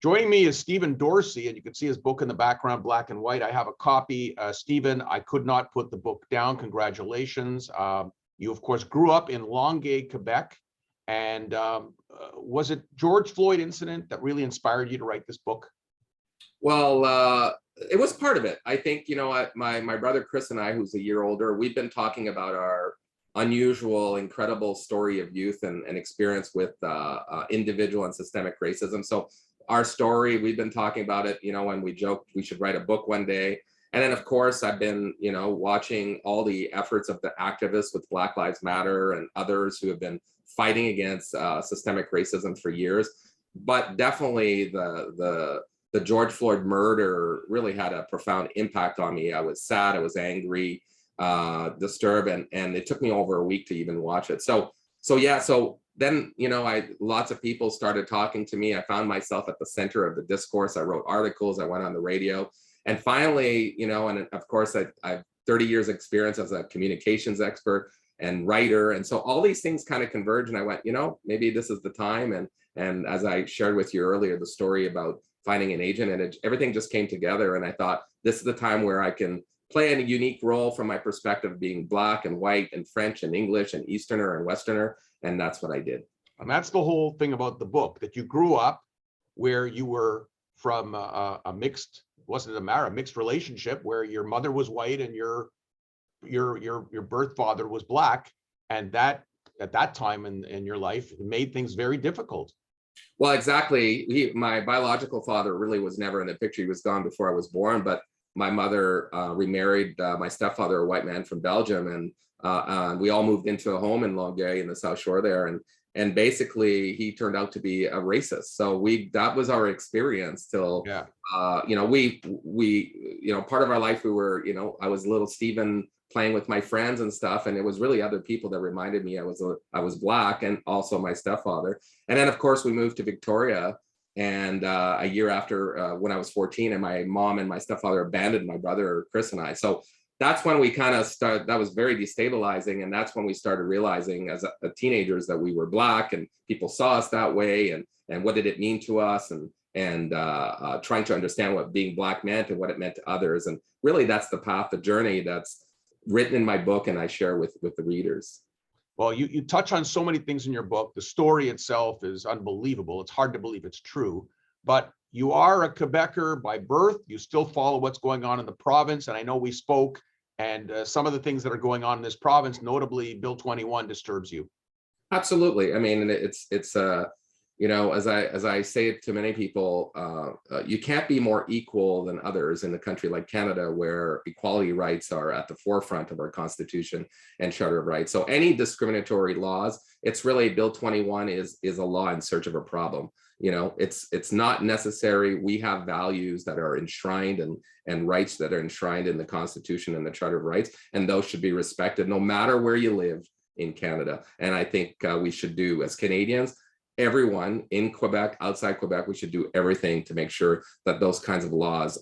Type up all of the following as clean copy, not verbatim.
Joining me is Stephen Dorsey, and you can see his book in the background, black and white. I have a copy. Stephen, I could not put the book down. Congratulations. You, of course, grew up in Longueuil, Quebec. And was it George Floyd incident that really inspired you to write this book? Well, it was part of it. I think, my brother Chris and I, who's a year older, we've been talking about our unusual, incredible story of youth and experience with individual and systemic racism. So our story, we've been talking about it, when we joked we should write a book one day. And then, of course, I've been, watching all the efforts of the activists with Black Lives Matter and others who have been fighting against systemic racism for years. But definitely the George Floyd murder really had a profound impact on me. I was sad, I was angry, disturbed, and it took me over a week to even watch it. So then, lots of people started talking to me. I found myself at the center of the discourse. I wrote articles, I went on the radio. And finally, and of course, I've 30 years experience as a communications expert and writer. And so all these things kind of converged, and I went, maybe this is the time. And as I shared with you earlier, the story about finding an agent, and everything just came together. And I thought, this is the time where I can play a unique role from my perspective, being Black and white and French and English and Easterner and Westerner. And that's what I did. And that's the whole thing about the book, that you grew up where you were from a mixed, wasn't it a mixed relationship where your mother was white and your birth father was Black. And that at that time in your life, it made things very difficult. Well, exactly. My biological father really was never in the picture. He was gone before I was born, but my mother remarried my stepfather, a white man from Belgium, and we all moved into a home in Longueuil in the South Shore there, and basically he turned out to be a racist. So that was our experience till we part of our life we were, I was little Stephen playing with my friends and stuff, and it was really other people that reminded me I was Black, and also my stepfather. And then of course we moved to Victoria, and a year after, when I was 14, and my mom and my stepfather abandoned my brother Chris and I. So that's when we kind of started. That was very destabilizing, and that's when we started realizing as teenagers that we were Black, and people saw us that way, and what did it mean to us, and trying to understand what being Black meant and what it meant to others. And really, that's the path, the journey that's written in my book, and I share with the readers. Well, you touch on so many things in your book. The story itself is unbelievable. It's hard to believe it's true, but you are a Quebecer by birth. You still follow what's going on in the province. And I know we spoke, and some of the things that are going on in this province, notably Bill 21, disturbs you. Absolutely. I mean, it's as I say to many people, you can't be more equal than others in a country like Canada, where equality rights are at the forefront of our Constitution and Charter of Rights. So any discriminatory laws, it's really Bill 21 is a law in search of a problem. It's not necessary. We have values that are enshrined and rights that are enshrined in the Constitution and the Charter of Rights, and those should be respected no matter where you live in Canada. And I think we should do, as Canadians, everyone in Quebec, outside Quebec, we should do everything to make sure that those kinds of laws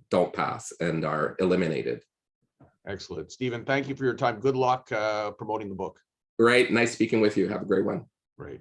don't pass and are eliminated. Excellent. Stephen, thank you for your time. Good luck promoting the book. Great. Nice speaking with you. Have a great one. Great.